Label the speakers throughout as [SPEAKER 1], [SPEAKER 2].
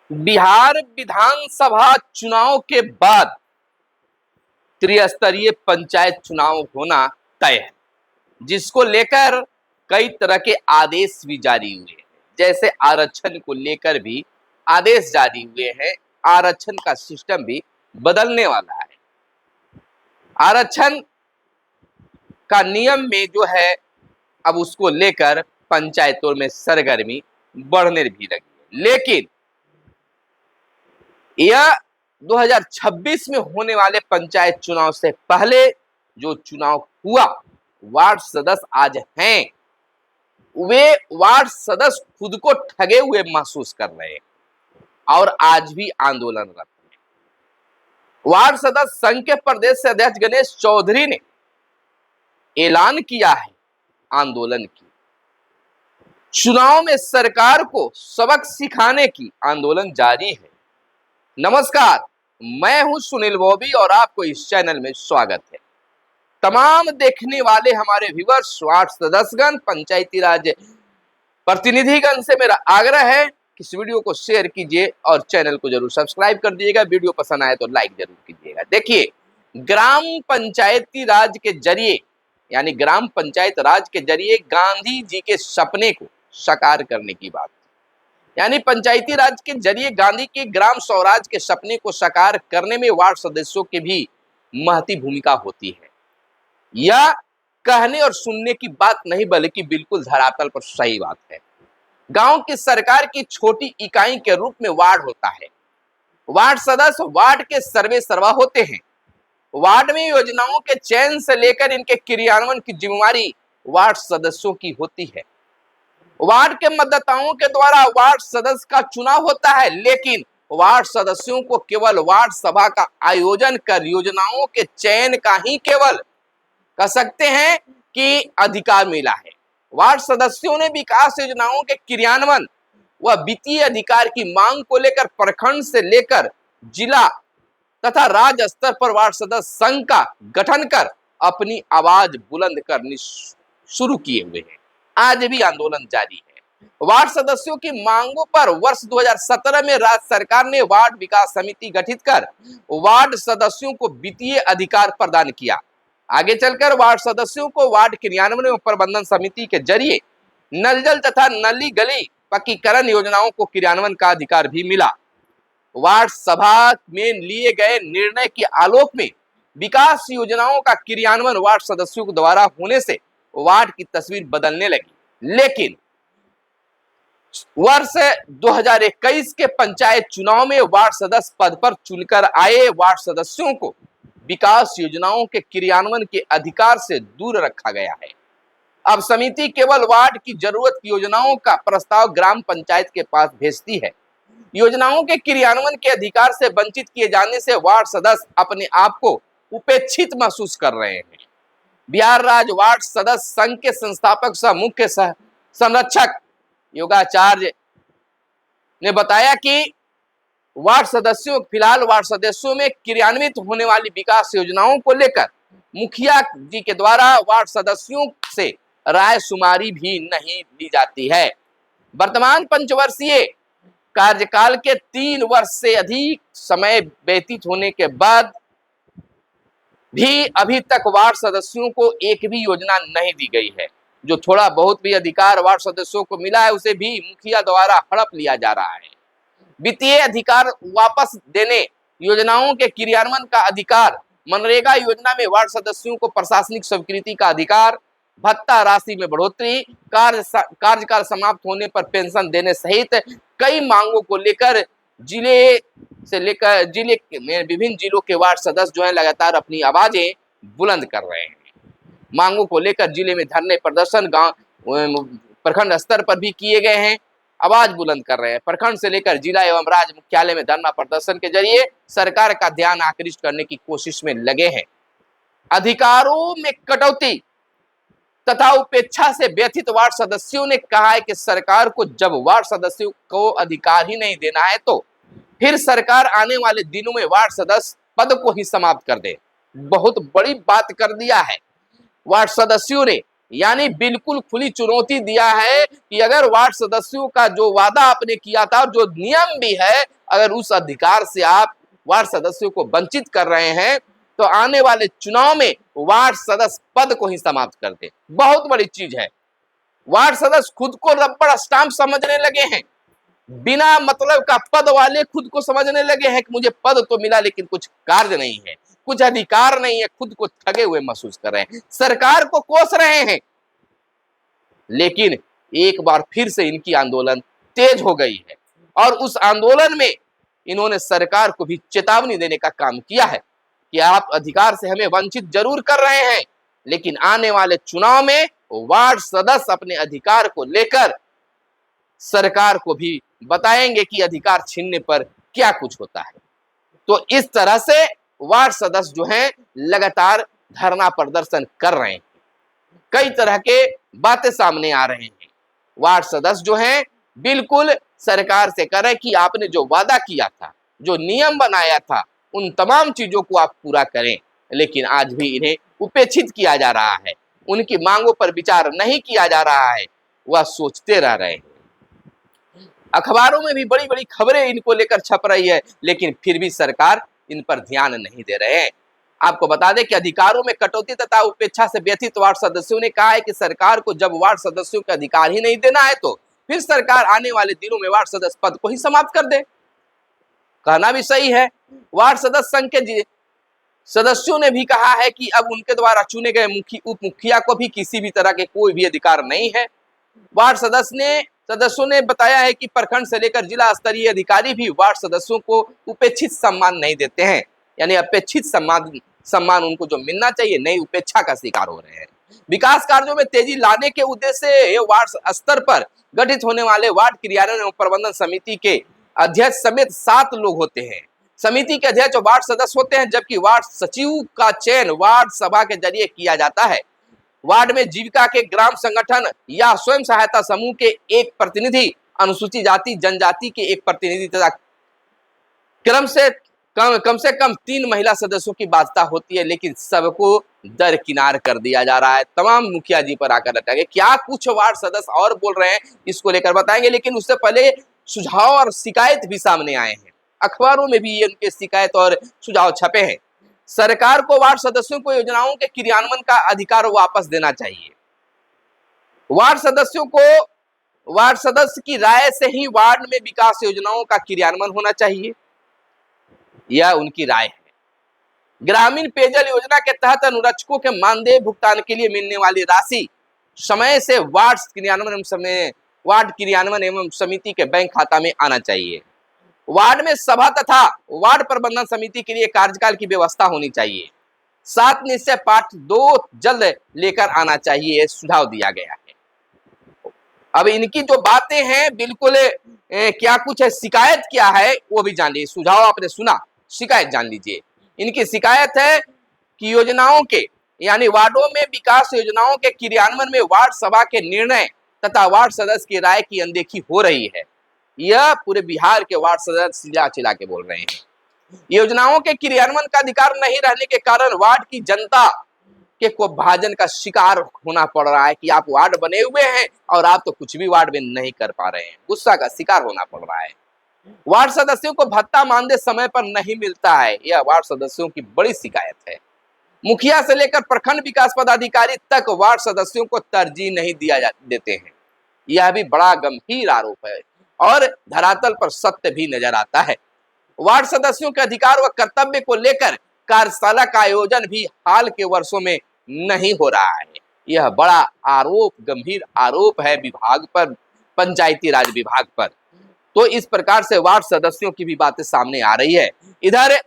[SPEAKER 1] बिहार विधानसभा चुनाव के बाद त्रिस्तरीय पंचायत चुनाव होना तय है, जिसको लेकर कई तरह के आदेश भी जारी हुए हैं। जैसे आरक्षण को लेकर भी आदेश जारी हुए हैं। आरक्षण का सिस्टम भी बदलने वाला है। आरक्षण का नियम में जो है, अब उसको लेकर पंचायतों में सरगर्मी बढ़ने भी लगी है। लेकिन यह 2026 में होने वाले पंचायत चुनाव से पहले जो चुनाव हुआ, वार्ड सदस्य आज हैं, वे वार्ड सदस्य खुद को ठगे हुए महसूस कर रहे हैं और आज भी आंदोलनरत हैं। वार्ड सदस्य संघ के प्रदेश अध्यक्ष गणेश चौधरी ने ऐलान किया है आंदोलन की। चुनाव में सरकार को सबक सिखाने की आंदोलन जारी है। नमस्कार, मैं हूं सुनील बॉबी और आपको इस चैनल में स्वागत है। तमाम देखने वाले हमारे व्यूअर्स, वार्ड सदस्यगण, पंचायती राज प्रतिनिधिगण से मेरा आग्रह है कि इस वीडियो को शेयर कीजिए और चैनल को जरूर सब्सक्राइब कर दीजिएगा। वीडियो पसंद आए तो लाइक जरूर कीजिएगा। देखिए, ग्राम पंचायती राज के जरिए यानी ग्राम पंचायत राज के जरिए गांधी जी के सपने को साकार करने की बात, यानी पंचायती राज के जरिए गांधी के ग्राम स्वराज के सपने को साकार करने में वार्ड सदस्यों की भी महती भूमिका होती है। यह कहने और सुनने की बात नहीं, बल्कि बिल्कुल धरातल पर सही बात है। गांव की सरकार की छोटी इकाई के रूप में वार्ड होता है। वार्ड सदस्य वार्ड के सर्वे सर्वा होते हैं। वार्ड में योजनाओं के चयन से लेकर इनके क्रियान्वयन की जिम्मेदारी वार्ड सदस्यों की होती है। वार्ड के मतदाताओं के द्वारा वार्ड सदस्य का चुनाव होता है, लेकिन वार्ड सदस्यों को केवल वार्ड सभा का आयोजन कर योजनाओं के चयन का ही केवल कह सकते हैं कि अधिकार मिला है। वार्ड सदस्यों ने विकास योजनाओं के क्रियान्वयन व वित्तीय अधिकार की मांग को लेकर प्रखंड से लेकर जिला तथा राज्य स्तर पर वार्ड सदस्य संघ का गठन कर अपनी आवाज बुलंद करनी शुरू किए हुए हैं। आज भी आंदोलन जारी है। वार्ड सदस्यों की मांगों पर वर्ष 2017 में राज्य सरकार ने वार्ड विकास समिति गठित कर वार्ड सदस्यों को वित्तीय अधिकार प्रदान किया। आगे चलकर वार्ड सदस्यों को वार्ड क्रियान्वयन एवं प्रबंधन समिति के जरिए नल जल तथा नली गली पक्कीकरण योजनाओं को क्रियान्वयन का अधिकार भी मिला। वार्ड सभा में लिए गए निर्णय के आलोक में विकास योजनाओं का क्रियान्वयन वार्ड सदस्यों के द्वारा होने से वार्ड की तस्वीर बदलने लगी। लेकिन वर्ष 2021 के पंचायत चुनाव में वार्ड सदस्य पद पर चुनकर आए वार्ड सदस्यों को विकास योजनाओं के क्रियान्वयन के अधिकार से दूर रखा गया है। अब समिति केवल वार्ड की जरूरत की योजनाओं का प्रस्ताव ग्राम पंचायत के पास भेजती है। योजनाओं के क्रियान्वयन के अधिकार से वंचित किए जाने से वार्ड सदस्य अपने आप को उपेक्षित महसूस कर रहे हैं। बिहार राज्य वार्ड सदस्य संघ के संस्थापक सह मुख्य संरक्षक योगाचार्य ने बताया कि फिलहाल वार्ड सदस्यों में क्रियान्वित होने वाली विकास योजनाओं को लेकर मुखिया जी के द्वारा वार्ड सदस्यों से राय शुमारी भी नहीं ली जाती है। वर्तमान पंचवर्षीय कार्यकाल के 3 वर्ष से अधिक समय व्यतीत होने के बाद भी अभी तक वार्ड सदस्यों को एक भी योजना नहीं दी गई है। जो थोड़ा बहुत भी अधिकार वार्ड सदस्यों को मिला है, उसे भी मुखिया द्वारा हड़प लिया जा रहा है। वित्तीय अधिकार वापस देने, योजनाओं के क्रियान्वयन का अधिकार, मनरेगा योजना में वार्ड सदस्यों को प्रशासनिक स्वीकृति का अधिकार, भत्ता राशि में बढ़ोतरी, कार्यकाल समाप्त होने पर पेंशन देने सहित कई मांगों को लेकर जिले में विभिन्न जिलों के वार्ड सदस्य जो है लगातार अपनी आवाजें बुलंद कर रहे हैं। मांगों को लेकर जिले में धरने प्रदर्शन गांव प्रखंड स्तर पर भी किए गए हैं, आवाज बुलंद कर रहे हैं। प्रखंड से लेकर जिला एवं राज्य मुख्यालय में धरना प्रदर्शन के जरिए सरकार का ध्यान आकृष्ट करने की कोशिश में लगे हैं। अधिकारों में कटौती तथा उपेक्षा से व्यथित वार्ड सदस्यों ने कहा है कि सरकार को जब वार्ड सदस्यों को अधिकार ही नहीं देना है तो फिर सरकार आने वाले दिनों में वार्ड सदस्य पद को ही समाप्त कर दे। बहुत बड़ी बात कर दिया है वार्ड सदस्यों ने। यानी बिल्कुल खुली चुनौती दिया है कि अगर वार्ड सदस्यों का जो वादा आपने किया था और जो नियम भी है, अगर उस अधिकार से आप वार्ड सदस्यों को वंचित कर रहे हैं तो आने वाले चुनाव में वार्ड सदस्य पद को ही समाप्त कर दे। बहुत बड़ी चीज है। वार्ड सदस्य खुद को रबड़ स्टाम्प समझने लगे हैं, बिना मतलब का पद वाले खुद को समझने लगे हैं कि मुझे पद तो मिला लेकिन कुछ कार्य नहीं है, कुछ अधिकार नहीं है, खुद को ठगे हुए महसूस कर रहे हैं, सरकार को कोस रहे हैं। लेकिन एक बार फिर से इनकी आंदोलन तेज हो गई है और उस आंदोलन में इन्होंने सरकार को भी चेतावनी देने का काम किया है कि आप अधिकार से हमें वंचित जरूर कर रहे हैं, लेकिन आने वाले चुनाव में वार्ड सदस्य अपने अधिकार को लेकर सरकार को भी बताएंगे कि अधिकार छीनने पर क्या कुछ होता है। तो इस तरह से वार्ड सदस्य जो हैं लगातार धरना प्रदर्शन कर रहे हैं, कई तरह के बातें सामने आ रहे हैं। वार्ड सदस्य जो हैं बिल्कुल सरकार से कह रहे हैं कि आपने जो वादा किया था, जो नियम बनाया था, उन तमाम चीजों को आप पूरा करें, लेकिन आज भी इन्हें उपेक्षित किया जा रहा है, उनकी मांगों पर विचार नहीं किया जा रहा है, वह सोचते रह रहे हैं। अखबारों में भी बड़ी बड़ी खबरें इनको लेकर छप रही है, लेकिन फिर भी सरकार इन पर ध्यान नहीं दे रहे हैं। आपको बता दें कि अधिकारों में कटौती तथा उपेक्षा से व्यथित वार्ड सदस्यों ने कहा है कि सरकार को जब वार्ड सदस्यों के अधिकार ही नहीं देना है तो फिर सरकार आने वाले दिनों में वार्ड सदस्य पद को ही समाप्त कर दे। कहना भी सही है। वार्ड सदस्य संघ के सदस्यों ने भी कहा है कि अब उनके द्वारा चुने गए उप मुखिया को भी किसी भी तरह के कोई भी अधिकार नहीं है। वार्ड सदस्यों ने बताया है कि प्रखंड से लेकर जिला स्तरीय अधिकारी भी वार्ड सदस्यों को उपेक्षित सम्मान नहीं देते हैं, यानी अपेक्षित सम्मान उनको जो मिलना चाहिए नहीं, उपेक्षा का शिकार हो रहे हैं। विकास कार्यों में तेजी लाने के उद्देश्य से वार्ड स्तर पर गठित होने वाले वार्ड क्रियान्वयन एवं प्रबंधन समिति के अध्यक्ष समेत 7 लोग होते हैं। समिति के अध्यक्ष वार्ड सदस्य होते हैं, जबकि वार्ड सचिव का चयन वार्ड सभा के जरिए किया जाता है। वार्ड में जीविका के ग्राम संगठन या स्वयं सहायता समूह के एक प्रतिनिधि, अनुसूचित जाति जनजाति के एक प्रतिनिधि तथा कम से कम 3 महिला सदस्यों की बाध्यता होती है, लेकिन सबको दरकिनार कर दिया जा रहा है। तमाम मुखिया जी पर आकर लटके। क्या कुछ वार्ड सदस्य और बोल रहे हैं इसको लेकर बताएंगे, लेकिन उससे पहले सुझाव और शिकायत भी सामने आए हैं। अखबारों में भी ये उनके शिकायत और सुझाव छपे हैं। सरकार को वार्ड सदस्यों को योजनाओं के क्रियान्वयन का अधिकार वापस देना चाहिए। वार्ड सदस्य की राय से ही वार्ड में विकास योजनाओं का क्रियान्वयन होना चाहिए, यह उनकी राय है। ग्रामीण पेयजल योजना के तहत अनुरक्षकों के मानदेय भुगतान के लिए मिलने वाली राशि समय से वार्ड क्रियान्वयन एवं समिति के बैंक खाता में आना चाहिए। वार्ड में सभा तथा वार्ड प्रबंधन समिति के लिए कार्यकाल की व्यवस्था होनी चाहिए। 7 निश्चय पाठ 2 जल्द लेकर आना चाहिए, सुझाव दिया गया है। अब इनकी जो बातें हैं बिल्कुल क्या कुछ है, शिकायत क्या है वो भी जान लीजिए। सुझाव आपने सुना, शिकायत जान लीजिए। इनकी शिकायत है कि योजनाओं के यानी वार्डों में विकास योजनाओं के क्रियान्वयन में वार्ड सभा के निर्णय तथा वार्ड सदस्य की राय की अनदेखी हो रही है। यह पूरे बिहार के वार्ड सदस्य चिल्ला के बोल रहे हैं। योजनाओं के क्रियान्वयन का अधिकार नहीं रहने के कारण वार्ड की जनता के को भाजन का शिकार होना पड़ रहा है कि आप वार्ड बने हुए हैं और आप तो कुछ भी वार्ड में नहीं कर पा रहे हैं। गुस्सा का शिकार होना पड़ रहा है। वार्ड सदस्यों को भत्ता मानदेय समय पर नहीं मिलता है, यह वार्ड सदस्यों की बड़ी शिकायत है। मुखिया से लेकर प्रखंड विकास पदाधिकारी तक वार्ड सदस्यों को तरजीह नहीं देते हैं। यह भी बड़ा गंभीर आरोप है और धरातल पर सत्य भी नजर आता है। वार्ड सदस्यों के अधिकार व कर्तव्य को लेकर कार्यशाला का आयोजन भी हाल के वर्षों में नहीं हो रहा है। यह बड़ा आरोप, गंभीर आरोप है विभाग पर, पंचायती राज विभाग पर। तो इस प्रकार से वार्ड सदस्यों की भी बातें सामने आ रही है। इधर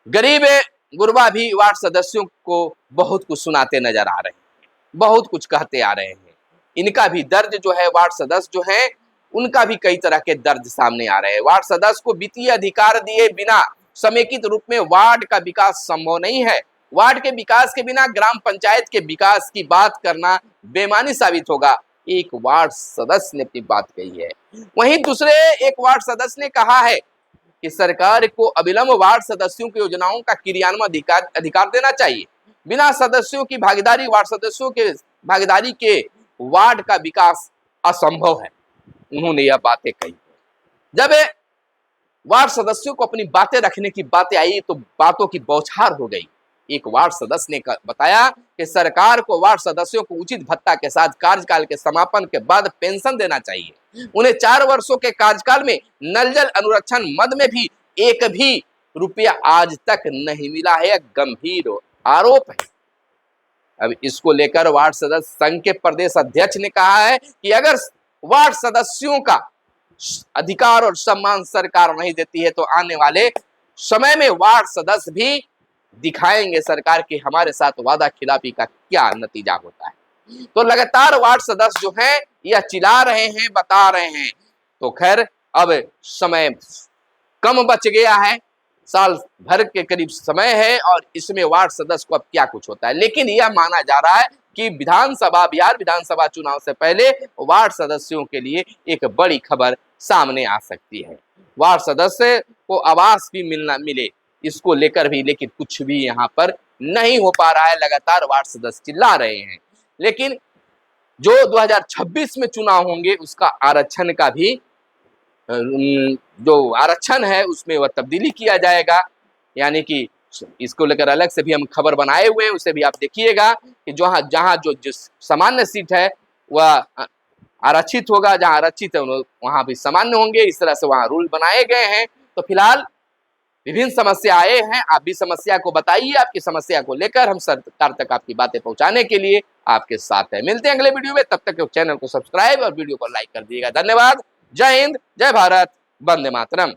[SPEAKER 1] गरीब गुरबा भी वार्ड सदस्यों को बहुत कुछ सुनाते नजर आ रहे हैं, बहुत कुछ कहते आ रहे हैं। इनका भी दर्द जो है, वार्ड सदस्य जो है उनका भी कई तरह के दर्द सामने आ रहे हैं। वार्ड सदस्य को वित्तीय अधिकार दिए बिना समेकित रूप में वार्ड का विकास संभव नहीं है। वार्ड के विकास के बिना ग्राम पंचायत के विकास की बात करना बेईमानी साबित होगा, एक वार्ड सदस्य ने अपनी बात कही है। वहीं दूसरे एक वार्ड सदस्य ने कहा है कि सरकार को अविलंब वार्ड सदस्यों की योजनाओं का क्रियान्वयन अधिकार देना चाहिए। बिना सदस्यों की भागीदारी वार्ड सदस्यों के भागीदारी के वार्ड का विकास असंभव है। उन्होंने यह बातें कही। जब वार्ड सदस्यों को अपनी बातें रखने की बातें आई तो बातों की बौछार हो गई। एक वार्ड सदस्य ने बताया कि सरकार को वार्ड सदस्यों को उचित भत्ता के साथ कार्यकाल के समापन के बाद पेंशन देना चाहिए। उन्हें 4 वर्षों के कार्यकाल में नल जल अनुरक्षण मद में भी एक भी रुपया आज तक नहीं मिला है। गंभीर आरोप है। अब इसको लेकर वार्ड सदस्य संघ के प्रदेश अध्यक्ष ने कहा है कि अगर वार्ड सदस्यों का अधिकार और सम्मान सरकार नहीं देती है तो आने वाले समय में वार्ड सदस्य भी दिखाएंगे सरकार के हमारे साथ वादा खिलाफी का क्या नतीजा होता है। तो लगातार वार्ड सदस्य जो हैं यह चिल्ला रहे हैं, बता रहे हैं। तो खैर अब समय कम बच गया है, साल भर के करीब समय है और इसमें वार्ड सदस्य को अब क्या कुछ होता है। लेकिन यह माना जा रहा है कि बिहार विधानसभा चुनाव से पहले वार्ड सदस्यों के लिए एक बड़ी खबर सामने आ सकती है। वार्ड सदस्य को आवास भी मिले इसको लेकर भी, लेकिन कुछ भी यहाँ पर नहीं हो पा रहा है। लगातार वार्ड सदस्य चिल्ला रहे हैं। लेकिन जो 2026 में चुनाव होंगे उसका आरक्षण का भी जो आरक्षण है उसमें वह तब्दीली किया जाएगा। यानी कि इसको लेकर अलग से भी हम खबर बनाए हुए हैं, उसे भी आप देखिएगा कि जहाँ जो जिस सामान्य सीट है वह आरक्षित होगा, जहाँ आरक्षित है वहाँ भी सामान्य होंगे। इस तरह से वहाँ रूल बनाए गए हैं। तो फिलहाल विभिन्न समस्या आए हैं, आप भी समस्या को बताइए। आपकी समस्या को लेकर हम सरकार तक आपकी बातें पहुंचाने के लिए आपके साथ हैं। मिलते हैं अगले वीडियो में, तब तक चैनल को सब्सक्राइब और वीडियो को लाइक कर दिएगा। धन्यवाद। जय हिंद, जय भारत, वंदे मातरम।